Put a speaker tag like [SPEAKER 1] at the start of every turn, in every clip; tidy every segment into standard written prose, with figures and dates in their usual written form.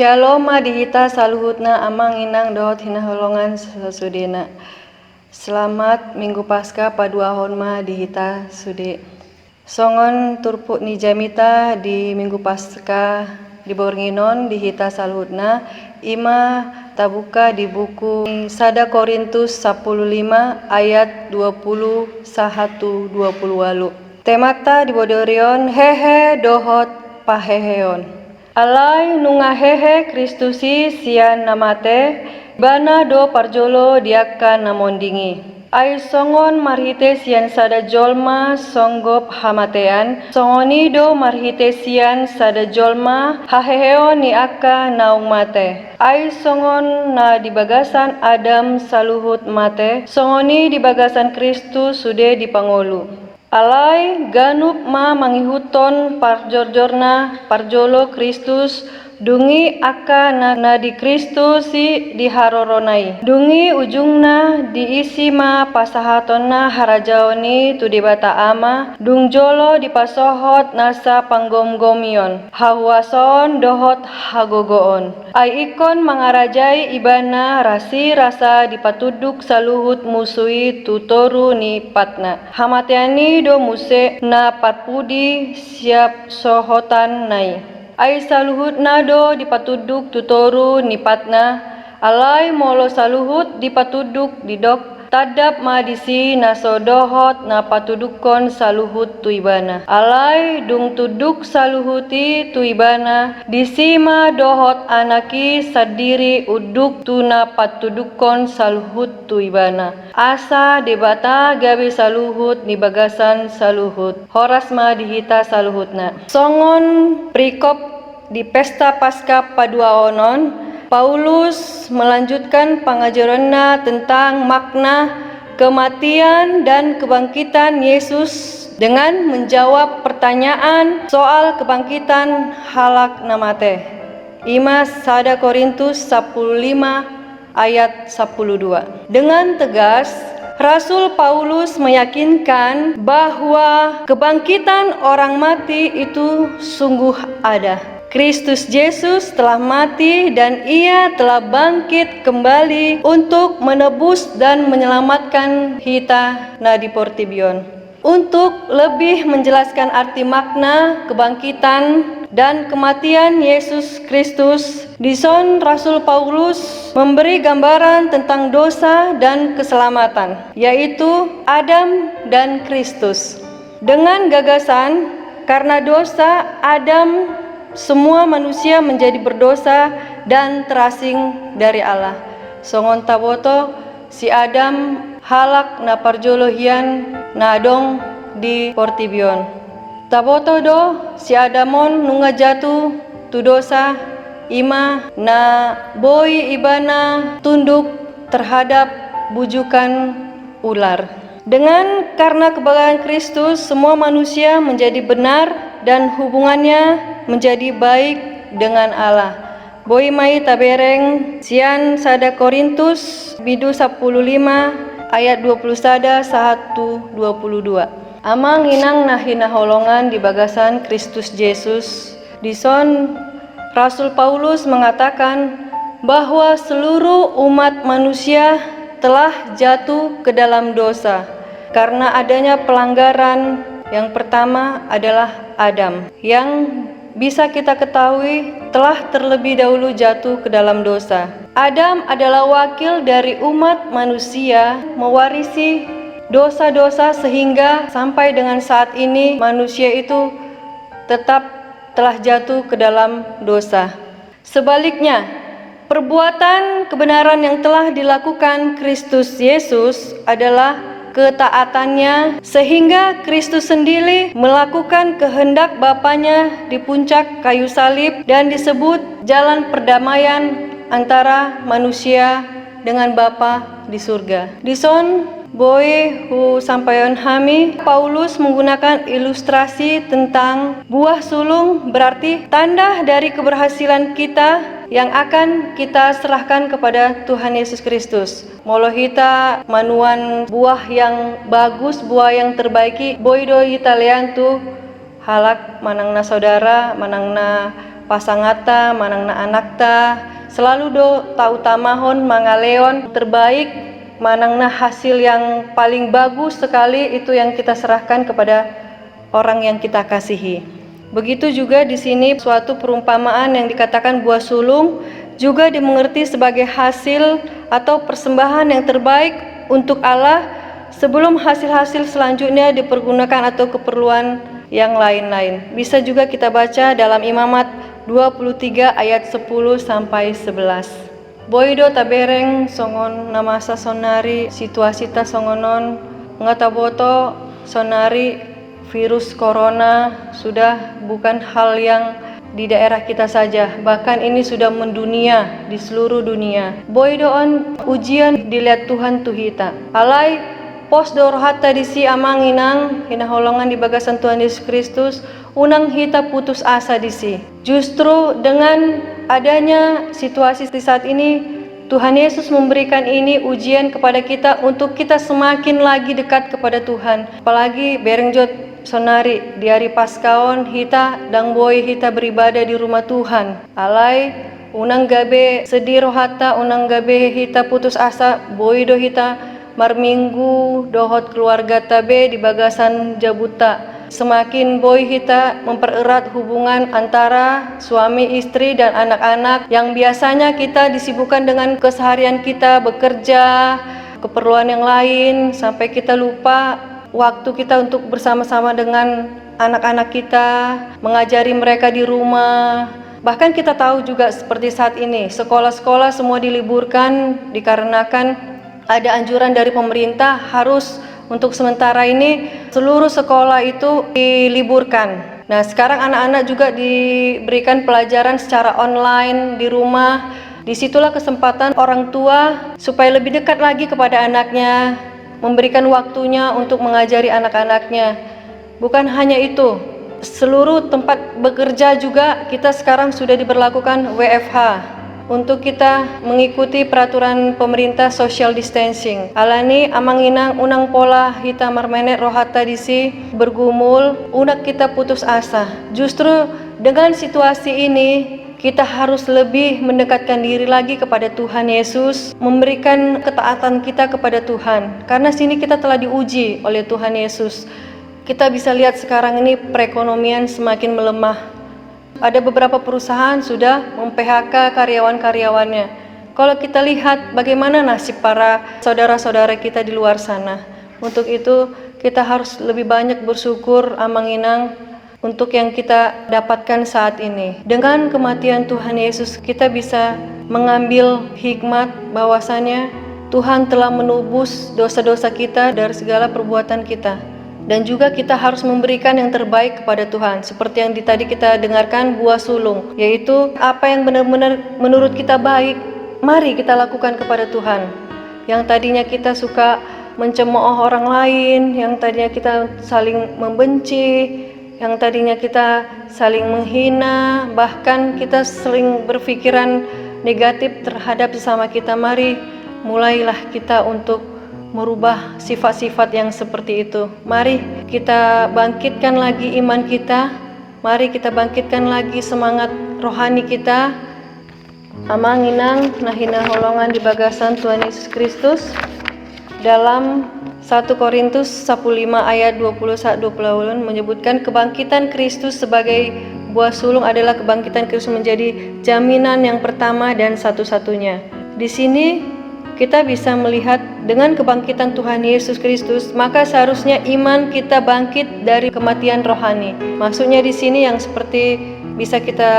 [SPEAKER 1] Shalom dihita saluhutna amang inang dohot hina holongan sesudena. Selamat Minggu Paskah paduahon ma dihita sude. Songon turpuk ni jamita di Minggu Paskah di Bornginon dihita saluhutna ima tabuka di buku 1 Korintus 15 ayat 20 1 20. Temata di bodorion hehe dohot paheheon. Alai nunga hehe Kristusi sian namate bana do parjolo diaka namondingi. Ai songon marhite sian sada jolma songgop hamatean, songoni do marhite sian sada jolma haheheo ni aka naung mate. Ai songon na di bagasan Adam saluhut mate, songoni di bagasan Kristus sude dipangolu. Alai ganup ma mangihuton parjorjorna parjolo Kristus dungi aka na di Kristus si diharoronai. Dungi ujungna diisi ma pasahatonna harajaoni tu debata ama dung jolo dipasohot nasa panggom-gomion hawason dohot hagogoon. Ai ikon mangarajai ibana rasi rasa dipatuduk saluhut musui tutoru ni patna. Hamateani do muse na patpudi siap sohotan nai. Ai saluhut nado dipatuduk tutoru ni patna. Alai molo saluhut dipatuduk didok tadap madisi nasodohot na patudukon saluhut tuibana. Alai dung tuduk saluhuti tuibana disima dohot anaki sadiri uduk tuna patudukon saluhut tuibana. Asa debata gabe saluhut ni bagasan saluhut. Horas ma dihita saluhutna. Songon prikop di pesta Paskah paduaonon Paulus melanjutkan pengajarannya tentang makna kematian dan kebangkitan Yesus dengan menjawab pertanyaan soal kebangkitan halak namate. Ima 1 Korintus 15 ayat 12. Dengan tegas Rasul Paulus meyakinkan bahwa kebangkitan orang mati itu sungguh ada. Kristus Yesus telah mati dan ia telah bangkit kembali untuk menebus dan menyelamatkan kita nadi portibion. Untuk lebih menjelaskan arti makna kebangkitan dan kematian Yesus Kristus, dison Rasul Paulus memberi gambaran tentang dosa dan keselamatan, yaitu Adam dan Kristus. Dengan gagasan, karena dosa Adam, semua manusia menjadi berdosa dan terasing dari Allah. Songon taboto si Adam halak na parjolohian na adong di portibion. Taboto do si Adamon nunga jatuh tu dosa ima na boy ibana tunduk terhadap bujukan ular. Karena kebangkitan Kristus, semua manusia menjadi benar dan hubungannya menjadi baik dengan Allah. Boy mai tabereng sian 1 Korintus bidu 15 ayat 21 1 22. Amang inang nahina holongan di bagasan Kristus Yesus. Dison Rasul Paulus mengatakan bahwa seluruh umat manusia telah jatuh ke dalam dosa karena adanya pelanggaran. Yang pertama adalah Adam, yang bisa kita ketahui telah terlebih dahulu jatuh ke dalam dosa. Adam adalah wakil dari umat manusia mewarisi dosa-dosa sehingga sampai dengan saat ini manusia itu tetap telah jatuh ke dalam dosa. Sebaliknya, perbuatan kebenaran yang telah dilakukan Kristus Yesus adalah ketaatannya sehingga Kristus sendiri melakukan kehendak Bapanya di puncak kayu salib dan disebut jalan perdamaian antara manusia dengan Bapa di surga. Dison boy hu sampayon hami Paulus menggunakan ilustrasi tentang buah sulung, berarti tanda dari keberhasilan kita yang akan kita serahkan kepada Tuhan Yesus Kristus. Molo hita manuan buah yang bagus, buah yang terbaiki, boy do hita lean tu halak manangna saudara, manangna pasangata, manangna anakta, selalu tau tamahon mangaleon terbaik, manangna hasil yang paling bagus sekali itu yang kita serahkan kepada orang yang kita kasihi. Begitu juga di sini suatu perumpamaan yang dikatakan buah sulung juga dimengerti sebagai hasil atau persembahan yang terbaik untuk Allah sebelum hasil-hasil selanjutnya dipergunakan atau keperluan yang lain-lain. Bisa juga kita baca dalam Imamat 23 ayat 10 sampai 11. Boido tabereng songon namasa sonari situasita songonon ngataboto sonari virus corona sudah bukan hal yang di daerah kita saja, bahkan ini sudah mendunia di seluruh dunia. Boidoon ujian dilihat Tuhan tuhita. Alai pos dorohata disi amanginang hinaholongan di bagasan Tuhan Yesus Kristus unang hita putus asa disi. Justru dengan adanya situasi di saat ini, Tuhan Yesus memberikan ini ujian kepada kita untuk kita semakin lagi dekat kepada Tuhan. Apalagi berengjot sonari di hari Paskaon hita dang boy hita beribadah di rumah Tuhan. Alai unang gabe sedih rohata, unang gabe hita putus asa, boy do hita marminggu dohot keluarga tabe di bagasan jabuta. Semakin boy hita mempererat hubungan antara suami istri dan anak-anak yang biasanya kita disibukkan dengan keseharian kita, bekerja, keperluan yang lain, sampai kita lupa waktu kita untuk bersama-sama dengan anak-anak kita, mengajari mereka di rumah. Bahkan kita tahu juga seperti saat ini, sekolah-sekolah semua diliburkan dikarenakan ada anjuran dari pemerintah harus untuk sementara ini seluruh sekolah itu diliburkan. Nah, sekarang anak-anak juga diberikan pelajaran secara online di rumah. Disitulah kesempatan orang tua supaya lebih dekat lagi kepada anaknya, memberikan waktunya untuk mengajari anak-anaknya. Bukan hanya itu, seluruh tempat bekerja juga kita sekarang sudah diberlakukan WFH untuk kita mengikuti peraturan pemerintah social distancing. Alani amanginang unang pola hita marmenet rohata disi bergumul unak kita putus asa. Justru dengan situasi ini kita harus lebih mendekatkan diri lagi kepada Tuhan Yesus, memberikan ketaatan kita kepada Tuhan. Karena sini kita telah diuji oleh Tuhan Yesus. Kita bisa lihat sekarang ini perekonomian semakin melemah. Ada beberapa perusahaan sudah mem-PHK karyawan-karyawannya. Kalau kita lihat bagaimana nasib para saudara-saudara kita di luar sana. Untuk itu kita harus lebih banyak bersyukur amanginang untuk yang kita dapatkan saat ini. Dengan kematian Tuhan Yesus kita bisa mengambil hikmat bahwasanya Tuhan telah menebus dosa-dosa kita dari segala perbuatan kita. Dan juga kita harus memberikan yang terbaik kepada Tuhan. Seperti yang tadi kita dengarkan buah sulung, yaitu apa yang benar-benar menurut kita baik, mari kita lakukan kepada Tuhan. Yang tadinya kita suka mencemooh orang lain, yang tadinya kita saling membenci, yang tadinya kita saling menghina, bahkan kita sering berpikiran negatif terhadap sesama kita. Mari mulailah kita untuk merubah sifat-sifat yang seperti itu. Mari kita bangkitkan lagi iman kita. Mari kita bangkitkan lagi semangat rohani kita. Amanginang nahina holongan di bagasan Tuhan Yesus Kristus. Dalam 1 Korintus 15 ayat 21-20 menyebutkan kebangkitan Kristus sebagai buah sulung adalah kebangkitan Kristus menjadi jaminan yang pertama dan satu-satunya. Di sini kita bisa melihat dengan kebangkitan Tuhan Yesus Kristus, maka seharusnya iman kita bangkit dari kematian rohani. Maksudnya di sini yang seperti bisa kita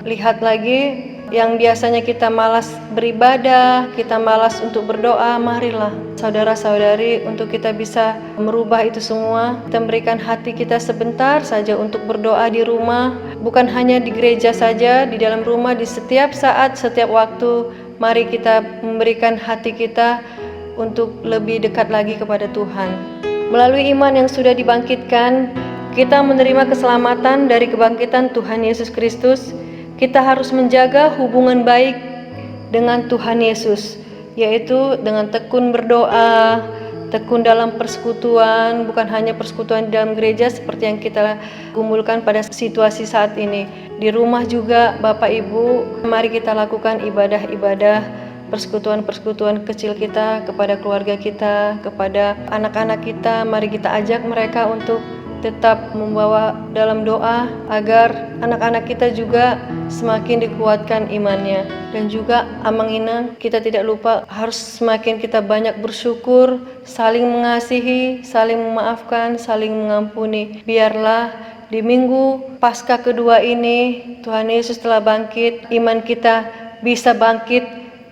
[SPEAKER 1] lihat lagi, yang biasanya kita malas beribadah, kita malas untuk berdoa, marilah saudara-saudari untuk kita bisa merubah itu semua. Kita berikan hati kita sebentar saja untuk berdoa di rumah, bukan hanya di gereja saja, di dalam rumah, di setiap saat, setiap waktu. Mari kita memberikan hati kita untuk lebih dekat lagi kepada Tuhan. Melalui iman yang sudah dibangkitkan, kita menerima keselamatan dari kebangkitan Tuhan Yesus Kristus. Kita harus menjaga hubungan baik dengan Tuhan Yesus, yaitu dengan tekun berdoa, tekun dalam persekutuan, bukan hanya persekutuan di dalam gereja seperti yang kita gumulkan pada situasi saat ini. Di rumah juga Bapak Ibu, mari kita lakukan ibadah-ibadah persekutuan-persekutuan kecil kita kepada keluarga kita, kepada anak-anak kita. Mari kita ajak mereka untuk tetap membawa dalam doa agar anak-anak kita juga semakin dikuatkan imannya. Dan juga Amang Inang, kita tidak lupa harus semakin kita banyak bersyukur, saling mengasihi, saling memaafkan, saling mengampuni. Biarlah di minggu Paskah kedua ini Tuhan Yesus telah bangkit, iman kita bisa bangkit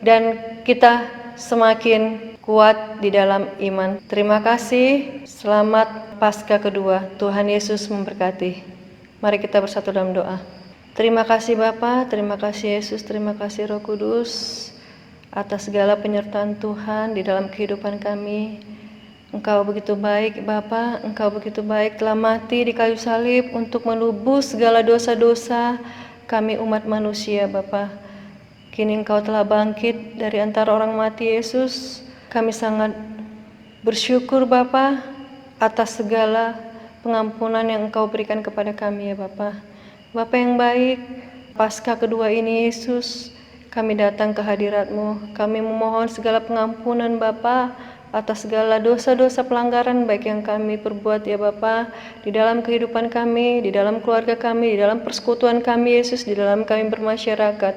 [SPEAKER 1] dan kita semakin kuat di dalam iman. Terima kasih. Selamat Paskah kedua. Tuhan Yesus memberkati. Mari kita bersatu dalam doa. Terima kasih Bapa, terima kasih Yesus, terima kasih Roh Kudus atas segala penyertaan Tuhan di dalam kehidupan kami. Engkau begitu baik Bapa, Engkau begitu baik, telah mati di kayu salib untuk menebus segala dosa-dosa kami umat manusia Bapa. Kini Engkau telah bangkit dari antara orang mati Yesus. Kami sangat bersyukur Bapa atas segala pengampunan yang Engkau berikan kepada kami ya Bapa. Bapa yang baik, Paskah kedua ini Yesus, kami datang ke hadirat-Mu. Kami memohon segala pengampunan Bapa atas segala dosa-dosa pelanggaran baik yang kami perbuat ya Bapa, di dalam kehidupan kami, di dalam keluarga kami, di dalam persekutuan kami Yesus, di dalam kami bermasyarakat.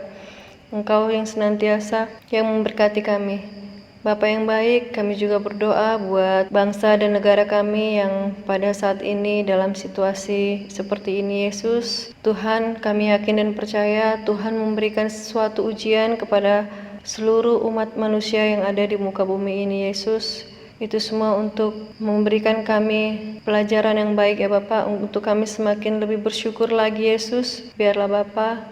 [SPEAKER 1] Engkau yang senantiasa yang memberkati kami. Bapa yang baik, kami juga berdoa buat bangsa dan negara kami yang pada saat ini dalam situasi seperti ini Yesus. Tuhan, kami yakin dan percaya Tuhan memberikan sesuatu ujian kepada seluruh umat manusia yang ada di muka bumi ini Yesus. Itu semua untuk memberikan kami pelajaran yang baik ya Bapa, untuk kami semakin lebih bersyukur lagi Yesus. Biarlah Bapa,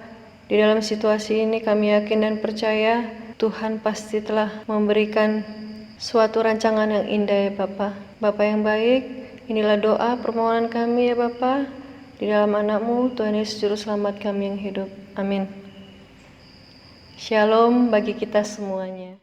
[SPEAKER 1] di dalam situasi ini kami yakin dan percaya Tuhan pasti telah memberikan suatu rancangan yang indah ya Bapa. Bapa yang baik, inilah doa permohonan kami ya Bapa, di dalam anak-Mu Tuhan Yesus Juru Selamat kami yang hidup. Amin. Shalom bagi kita semuanya.